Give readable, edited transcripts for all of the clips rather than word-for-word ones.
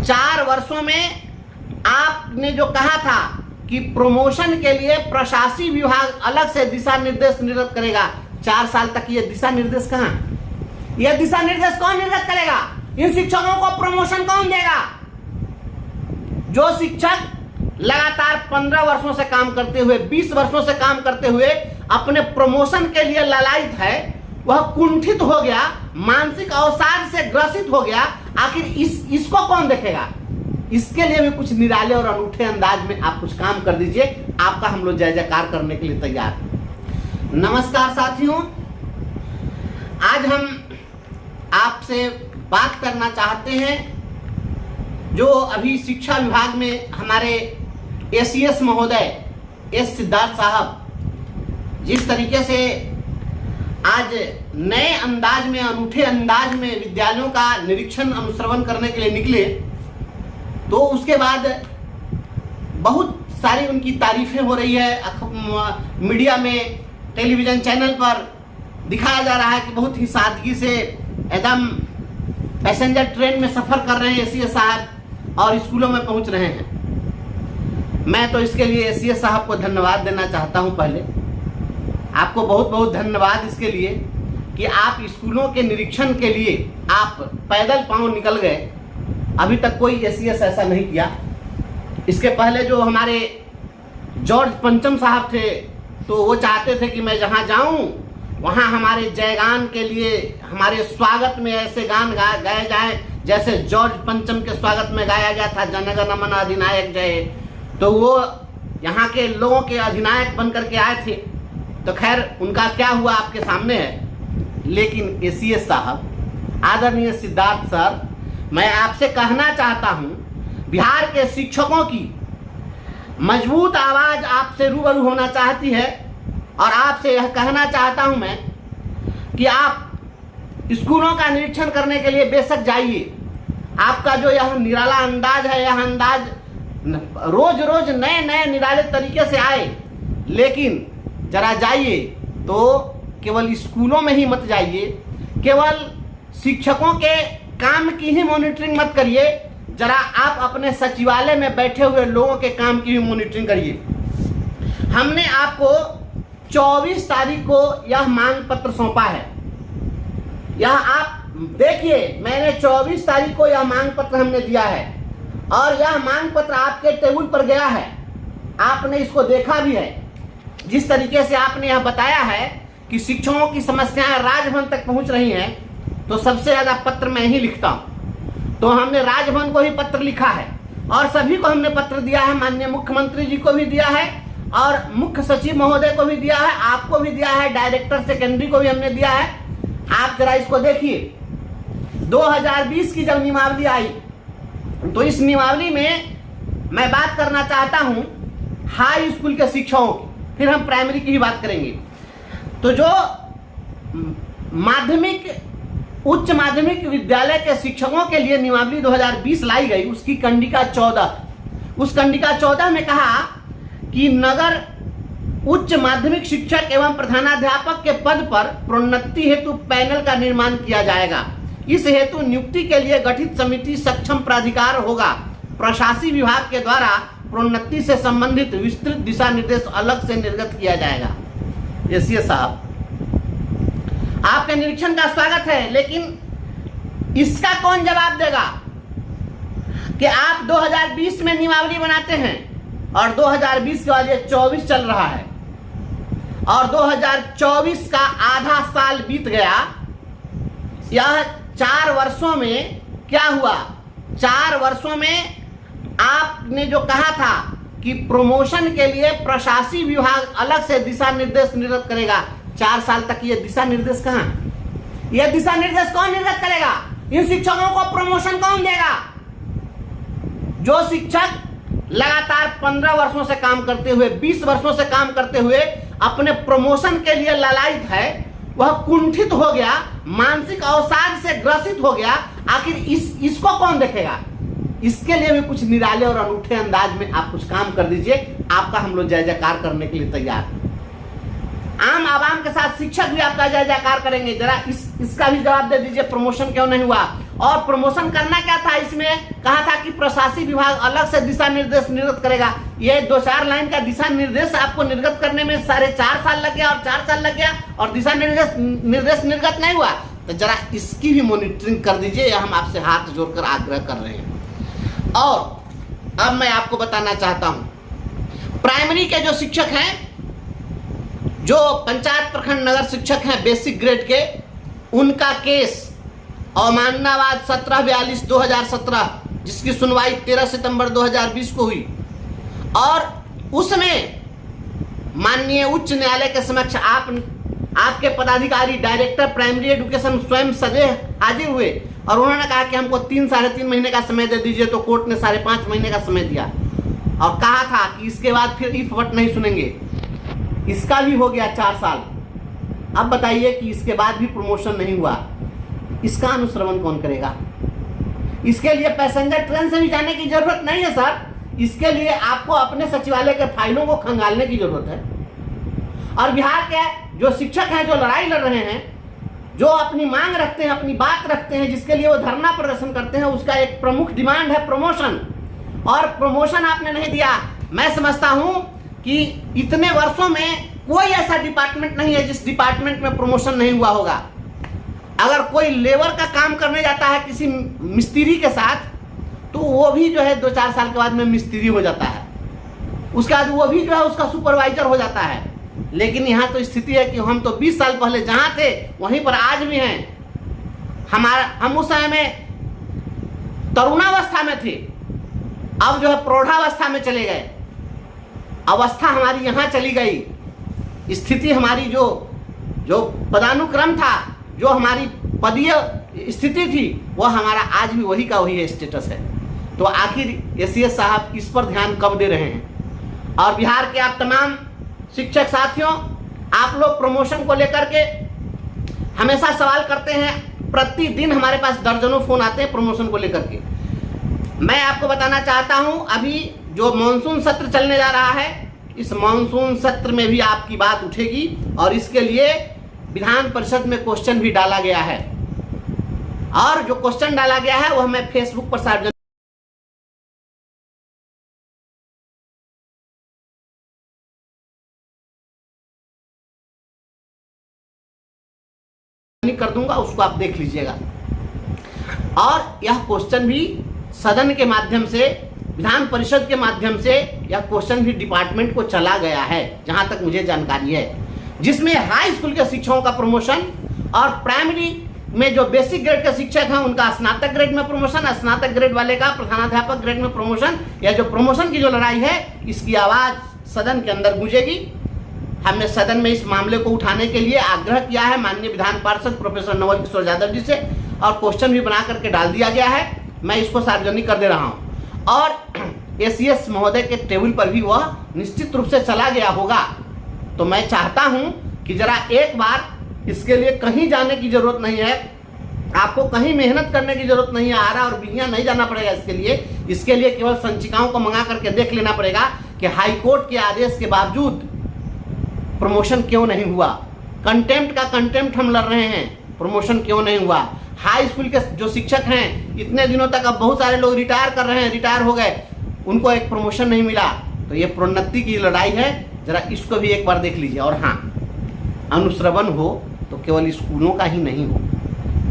4 वर्षों में आपने जो कहा था कि प्रमोशन के लिए प्रशासनिक विभाग अलग से दिशा निर्देश निर्गत करेगा, 4 साल तक ये दिशा निर्देश कहाँ? ये दिशा निर्देश कौन निर्गत करेगा? इन शिक्षकों को प्रमोशन कौन देगा? जो शिक्षक लगातार 15 वर्षों से काम करते हुए, 20 वर्षों से काम करते हुए अपने प्रमोशन के लिए लालायित है, वह कुंठित हो गया, मानसिक अवसाद से ग्रसित हो गया, आखिर इसको कौन देखेगा? इसके लिए भी कुछ निराले और अनूठे अंदाज में आप कुछ काम कर दीजिए, आपका हम लोग जय जयकार करने के लिए तैयार हैं। नमस्कार साथियों, आज हम आपसे बात करना चाहते हैं जो अभी शिक्षा विभाग में हमारे एसीएस महोदय एस सिद्धार्थ साहब जिस तरीके से आज नए अंदाज में, अनूठे अंदाज में विद्यालयों का निरीक्षण अनुश्रवण करने के लिए निकले, तो उसके बाद बहुत सारी उनकी तारीफें हो रही है। मीडिया में, टेलीविज़न चैनल पर दिखाया जा रहा है कि बहुत ही सादगी से एकदम पैसेंजर ट्रेन में सफ़र कर रहे हैं एसीएस साहब और स्कूलों में पहुंच रहे हैं। मैं तो इसके लिए एसीएस साहब को धन्यवाद देना चाहता हूं। पहले आपको बहुत बहुत धन्यवाद इसके लिए कि आप स्कूलों के निरीक्षण के लिए आप पैदल पांव निकल गए। अभी तक कोई एसीएस ऐसा नहीं किया। इसके पहले जो हमारे जॉर्ज पंचम साहब थे, तो वो चाहते थे कि मैं जहाँ जाऊँ वहाँ हमारे जयगान के लिए, हमारे स्वागत में ऐसे गान गाए जाएं जैसे जॉर्ज पंचम के स्वागत में गाया गया था, जन गण मन अधिनायक जय। तो वो यहाँ के लोगों के अधिनायक बन करके आए थे। तो खैर उनका क्या हुआ आपके सामने है। लेकिन एसीएस साहब, आदरणीय सिद्धार्थ सर, मैं आपसे कहना चाहता हूँ, बिहार के शिक्षकों की मजबूत आवाज़ आपसे रूबरू होना चाहती है और आपसे यह कहना चाहता हूँ मैं कि आप स्कूलों का निरीक्षण करने के लिए बेशक जाइए। आपका जो यह निराला अंदाज है, यह अंदाज रोज रोज नए नए निराले तरीके से आए, लेकिन जरा जाइए तो केवल स्कूलों में ही मत जाइए, केवल शिक्षकों के काम की ही मॉनिटरिंग मत करिए, जरा आप अपने सचिवालय में बैठे हुए लोगों के काम की भी मॉनिटरिंग करिए। हमने आपको 24 तारीख को यह मांग पत्र सौंपा है। यह आप देखिए, मैंने 24 तारीख को यह मांग पत्र हमने दिया है और यह मांग पत्र आपके टेबल पर गया है। आपने इसको देखा भी है। जिस तरीके से आपने यह बताया है कि शिक्षकों की समस्याएं राजभवन तक पहुंच रही हैं, तो सबसे ज़्यादा पत्र मैं ही लिखता हूं। तो हमने राजभवन को ही पत्र लिखा है और सभी को हमने पत्र दिया है। माननीय मुख्यमंत्री जी को भी दिया है और मुख्य सचिव महोदय को भी दिया है, आपको भी दिया है, डायरेक्टर सेकेंडरी को भी हमने दिया है। आप जरा इसको देखिए। 2020 की जब नियमावली आई, तो इस नियमावली में मैं बात करना चाहता हूं हाई स्कूल के शिक्षकों की, फिर हम प्राइमरी की ही बात करेंगे। तो जो माध्यमिक, उच्च माध्यमिक विद्यालय के शिक्षकों के लिए नियमावली 2020 लाई गई, उसकी कंडिका 14, उस कंडिका 14 में कहा कि नगर उच्च माध्यमिक शिक्षक एवं प्रधानाध्यापक के पद पर प्रोन्नति हेतु पैनल का निर्माण किया जाएगा। इस हेतु नियुक्ति के लिए गठित समिति सक्षम प्राधिकार होगा। प्रशासनिक विभाग के द्वारा प्रोन्नति से संबंधित विस्तृत दिशा निर्देश अलग से निर्गत किया जाएगा। एसीएस साहब, आपके निरीक्षण का स्वागत है, लेकिन इसका कौन जवाब देगा कि आप 2020 में नियमावली बनाते हैं और 2020 के बाद ये 24 चल रहा है और 2024 का आधा साल बीत गया। यह 4 वर्षों में क्या हुआ? 4 वर्षों में आपने जो कहा था कि प्रमोशन के लिए प्रशासनिक विभाग अलग से दिशा निर्देश निर्गत करेगा, 4 साल तक ये दिशा निर्देश कहाँ? ये दिशा निर्देश कौन निर्गत करेगा? इन शिक्षकों को प्रमोशन कौन देगा? जो शिक्षक लगातार 15 वर्षों से काम करते हुए, 20 वर्षों से काम करते हुए अपने प्रमोशन के लिए लालायित है, वह कुंठित हो गया, मानसिक अवसाद से ग्रसित हो गया, आखिर इसको कौन देखेगा? इसके लिए भी कुछ निराले और अनूठे अंदाज में आप कुछ काम कर दीजिए, आपका हम लोग जय जयकार करने के लिए तैयार हैं। आम आवाम के साथ शिक्षक भी आपका जय जयकार करेंगे। जरा इसका भी जवाब दे दीजिए, प्रमोशन क्यों नहीं हुआ? और प्रमोशन करना क्या था, इसमें कहा था कि प्रशासनिक विभाग अलग से दिशा निर्देश निर्गत करेगा। ये 2-4 लाइन का दिशा निर्देश आपको निर्गत करने में 4.5 साल लग गया और 4 साल लग गया और दिशा निर्देश निर्गत नहीं हुआ। तो जरा इसकी भी मॉनिटरिंग कर दीजिए, यह हम आपसे हाथ जोड़कर आग्रह कर रहे हैं। और अब मैं आपको बताना चाहता हूं, प्राइमरी के जो शिक्षक हैं, जो पंचायत प्रखंड नगर शिक्षक हैं बेसिक ग्रेड के, उनका केस अवमाननावाद 1742/2017 जिसकी सुनवाई 13 सितंबर 2020 को हुई और उसमें माननीय उच्च न्यायालय के समक्ष आपके पदाधिकारी डायरेक्टर प्राइमरी एजुकेशन स्वयं सदैव हाजिर हुए और उन्होंने कहा कि हमको 3-3.5 महीने का समय दे दीजिए। तो कोर्ट ने 5.5 महीने का समय दिया और कहा था कि इसके बाद फिर इफ वट नहीं सुनेंगे। इसका भी हो गया 4 साल। अब बताइए कि इसके बाद भी प्रमोशन नहीं हुआ, इसका अनुश्रवण कौन करेगा? इसके लिए पैसेंजर ट्रेन से भी जाने की जरूरत नहीं है सर, इसके लिए आपको अपने सचिवालय के फाइलों को खंगालने की जरूरत है। और बिहार के जो शिक्षक हैं, जो लड़ाई लड़ रहे हैं, जो अपनी मांग रखते हैं, अपनी बात रखते हैं, जिसके लिए वो धरना प्रदर्शन करते हैं, उसका एक प्रमुख डिमांड है प्रमोशन। और प्रमोशन आपने नहीं दिया। मैं समझता हूं कि इतने वर्षों में कोई ऐसा डिपार्टमेंट नहीं है जिस डिपार्टमेंट में प्रमोशन नहीं हुआ होगा। अगर कोई लेबर का काम करने जाता है किसी मिस्त्री के साथ, तो वो भी जो है 2-4 साल के बाद में मिस्त्री हो जाता है, उसके बाद वो भी जो है उसका सुपरवाइजर हो जाता है। लेकिन यहाँ तो स्थिति है कि हम तो 20 साल पहले जहाँ थे वहीं पर आज भी हैं। हम उस समय में तरुणावस्था में थे, अब जो है प्रौढ़ावस्था में चले गए। अवस्था हमारी यहाँ चली गई। स्थिति हमारी जो पदानुक्रम था, जो हमारी पदीय स्थिति थी, वह हमारा आज भी वही का वही स्टेटस है। तो आखिर एसीएस साहब इस पर ध्यान कब दे रहे हैं? और बिहार के आप तमाम शिक्षक साथियों, आप लोग प्रमोशन को लेकर के हमेशा सवाल करते हैं। प्रतिदिन हमारे पास दर्जनों फोन आते हैं प्रमोशन को लेकर के। मैं आपको बताना चाहता हूं, अभी जो मानसून सत्र चलने जा रहा है, इस मानसून सत्र में भी आपकी बात उठेगी और इसके लिए विधान परिषद में क्वेश्चन भी डाला गया है। और जो क्वेश्चन डाला गया है वह मैं फेसबुक पर सार्वजनिक कर दूंगा, उसको आप देख लीजिएगा। और यह क्वेश्चन भी सदन के माध्यम से, विधान परिषद के माध्यम से यह क्वेश्चन भी डिपार्टमेंट को चला गया है, जहां तक मुझे जानकारी है, जिसमें हाई स्कूल के शिक्षकों का प्रमोशन और प्राइमरी में जो बेसिक ग्रेड के शिक्षक हैं उनका स्नातक ग्रेड में प्रमोशन, स्नातक ग्रेड वाले का प्रधानाध्यापक ग्रेड में प्रमोशन। यह जो प्रमोशन की जो लड़ाई है, इसकी आवाज सदन के अंदर गूंजेगी। हमने सदन में इस मामले को उठाने के लिए आग्रह किया है माननीय विधान पार्षद प्रोफेसर नवल किशोर यादव जी से, और क्वेश्चन भी बना करके डाल दिया गया है। मैं इसको सार्वजनिक कर दे रहा हूं और एसीएस महोदय के टेबल पर भी वह निश्चित रूप से चला गया होगा। तो मैं चाहता हूं कि जरा एक बार इसके लिए कहीं जाने की जरूरत नहीं है, आपको कहीं मेहनत करने की जरूरत नहीं है, आरा और बिहियां नहीं जाना पड़ेगा इसके लिए केवल संचिकाओं को मंगा करके देख लेना पड़ेगा कि हाईकोर्ट के आदेश के बावजूद प्रमोशन क्यों नहीं हुआ। कंटेम्प्ट का कंटेम्प्ट हम लड़ रहे हैं, प्रमोशन क्यों नहीं हुआ। हाई स्कूल के जो शिक्षक हैं, इतने दिनों तक, अब बहुत सारे लोग रिटायर कर रहे हैं, रिटायर हो गए, उनको एक प्रमोशन नहीं मिला। तो ये प्रोन्नति की लड़ाई है, जरा इसको भी एक बार देख लीजिए। और हाँ, अनुश्रवण हो तो केवल स्कूलों का ही नहीं हो।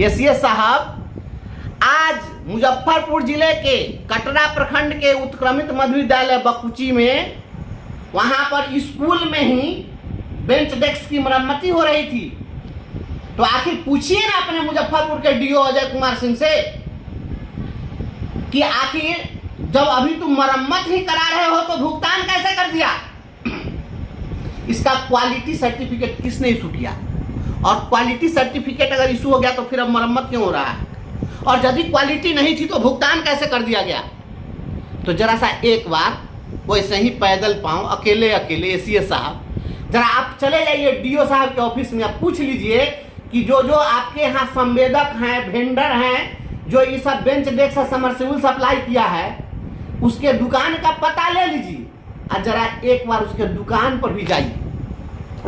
एसीएस साहब, आज मुजफ्फरपुर जिले के कटरा प्रखंड के उत्क्रमित मध्य विद्यालय बकुची में, वहां पर स्कूल में ही बेंच डेस्क की मरम्मती हो रही थी। तो आखिर पूछिए ना अपने मुजफ्फरपुर के डीओ अजय कुमार सिंह से कि आखिर जब अभी तुम मरम्मत ही करा रहे हो तो भुगतान कैसे कर दिया? इसका क्वालिटी सर्टिफिकेट किसने इशू किया? और क्वालिटी सर्टिफिकेट अगर इशू हो गया तो फिर अब मरम्मत क्यों हो रहा है? और यदि क्वालिटी नहीं थी तो भुगतान कैसे कर दिया गया? तो जरा सा एक बार वैसे ही पैदल पांव अकेले एसीएस साहब, जरा आप चले जाइए डीओ साहब के ऑफिस में, आप पूछ लीजिए कि जो जो आपके यहाँ संवेदक हैं, वेंडर हैं, जो ये सब बेंच डेस्क समरसेबल सप्लाई किया है, उसके दुकान का पता ले लीजिए और जरा एक बार उसके दुकान पर भी जाइए,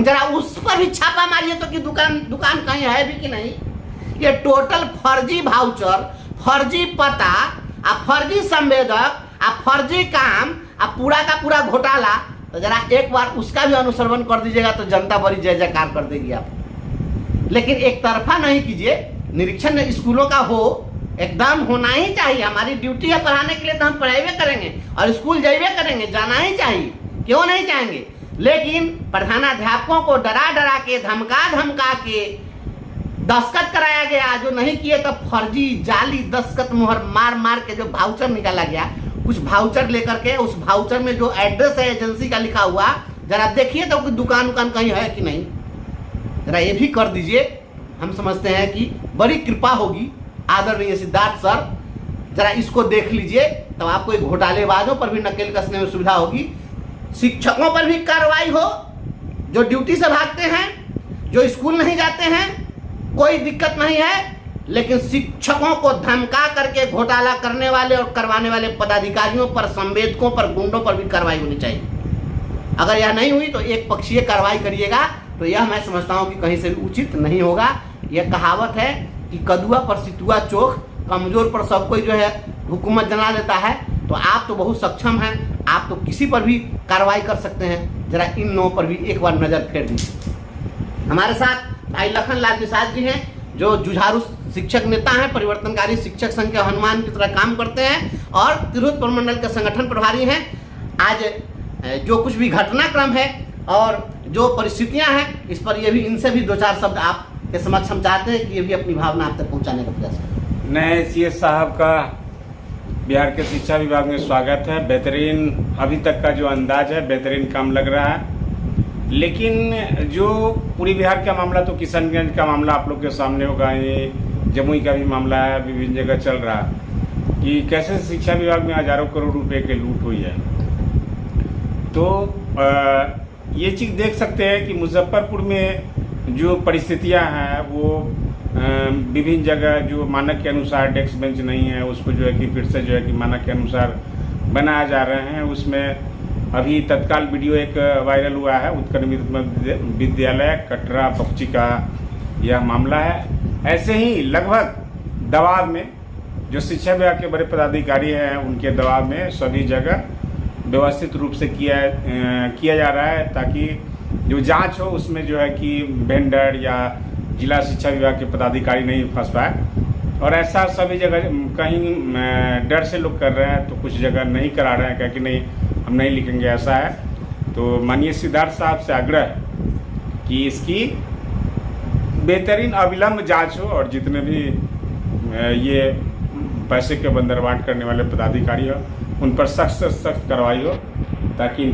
जरा उस पर भी छापा मारिए तो कि दुकान कहीं है भी कि नहीं। ये टोटल फर्जी वाउचर, फर्जी पता आ फर्जी संवेदक आ फर्जी काम आ पूरा का पूरा घोटाला, तो जरा एक बार उसका भी अनुसरण कर दीजिएगा तो जनता बड़ी जय जयकार कर देगी आप। लेकिन एक तरफा नहीं कीजिए, निरीक्षण स्कूलों का हो, एकदम होना ही चाहिए। हमारी ड्यूटी है पढ़ाने के लिए, तो हम पढ़ाई करेंगे और स्कूल जाइए करेंगे, जाना ही चाहिए, क्यों नहीं चाहेंगे। लेकिन प्रधानाध्यापकों को डरा डरा के, धमका धमका के दस्तखत कराया गया, जो नहीं किए तो फर्जी जाली दस्तखत मुहर मार मार के जो वाउचर निकाला गया, कुछ वाउचर लेकर के उस वाउचर में जो एड्रेस है एजेंसी का लिखा हुआ, जरा देखिए तो कोई दुकान उकान कहीं है कि नहीं, जरा ये भी कर दीजिए। हम समझते हैं कि बड़ी कृपा होगी आदरणीय सिद्धार्थ सर, जरा इसको देख लीजिए, तो आपको घोटालेबाजों पर भी नकेल कसने में सुविधा होगी। शिक्षकों पर भी कार्रवाई हो, जो ड्यूटी से भागते हैं, जो स्कूल नहीं जाते हैं, कोई दिक्कत नहीं है। लेकिन शिक्षकों को धमका करके घोटाला करने वाले और करवाने वाले पदाधिकारियों पर, संवेदकों पर, गुंडों पर भी कार्रवाई होनी चाहिए। अगर यह नहीं हुई तो एक पक्षीय कार्रवाई करिएगा, तो यह मैं समझता हूं कि कहीं से भी उचित नहीं होगा। यह कहावत है कि कदुआ पर सितुआ चोख, कमजोर पर सब कोई जो है हुकूमत जना देता है। तो आप तो बहुत सक्षम हैं, आप तो किसी पर भी कार्रवाई कर सकते हैं। जरा इन लोगों पर भी एक बार नजर फेर दीजिए। हमारे साथ भाई लखनलाल निषाद जी हैं, जो जुझारू शिक्षक नेता हैं, परिवर्तनकारी शिक्षक संघ के हनुमान की तरह काम करते हैं और तिरहुत प्रमंडल के संगठन प्रभारी हैं। आज जो कुछ भी घटनाक्रम है और जो परिस्थितियां हैं, इस पर ये भी इनसे भी दो चार शब्द आपके समक्ष हम चाहते हैं कि ये भी अपनी भावना आप तक पहुंचाने का प्रयास करें। नए सीएस साहब का बिहार के शिक्षा विभाग में स्वागत है। बेहतरीन अभी तक का जो अंदाज है, बेहतरीन काम लग रहा है। लेकिन जो पूरी बिहार का मामला, तो किशनगंज का मामला आप लोग के सामने होगा, ये जमुई का भी मामला है, विभिन्न जगह चल रहा है कि कैसे शिक्षा विभाग में हजारों करोड़ रुपए की लूट हुई है। तो ये चीज़ देख सकते हैं कि मुजफ्फरपुर में जो परिस्थितियां हैं, वो विभिन्न जगह जो मानक के अनुसार डेस्क बेंच नहीं है, उसको जो है कि फिर से जो है कि मानक के अनुसार बनाया जा रहे हैं। उसमें अभी तत्काल वीडियो एक वायरल हुआ है, उत्कल विद्यालय कटरा पक्षी का यह मामला है। ऐसे ही लगभग दबाव में जो शिक्षा विभाग के बड़े पदाधिकारी हैं, उनके दबाव में सभी जगह व्यवस्थित रूप से किया जा रहा है, ताकि जो जांच हो उसमें जो है कि वेंडर या जिला शिक्षा विभाग के पदाधिकारी नहीं फंस पाए। और ऐसा सभी जगह कहीं डर से लोग कर रहे हैं, तो कुछ जगह नहीं करा रहे हैं, क्या कि नहीं हम नहीं लिखेंगे, ऐसा है। तो माननीय सिद्धार्थ साहब से आग्रह है कि इसकी बेहतरीन अविलंब जांच हो और जितने भी ये पैसे के बंदरवाट करने वाले पदाधिकारी हो, उन पर सख्त से सख्त कार्रवाई हो, ताकि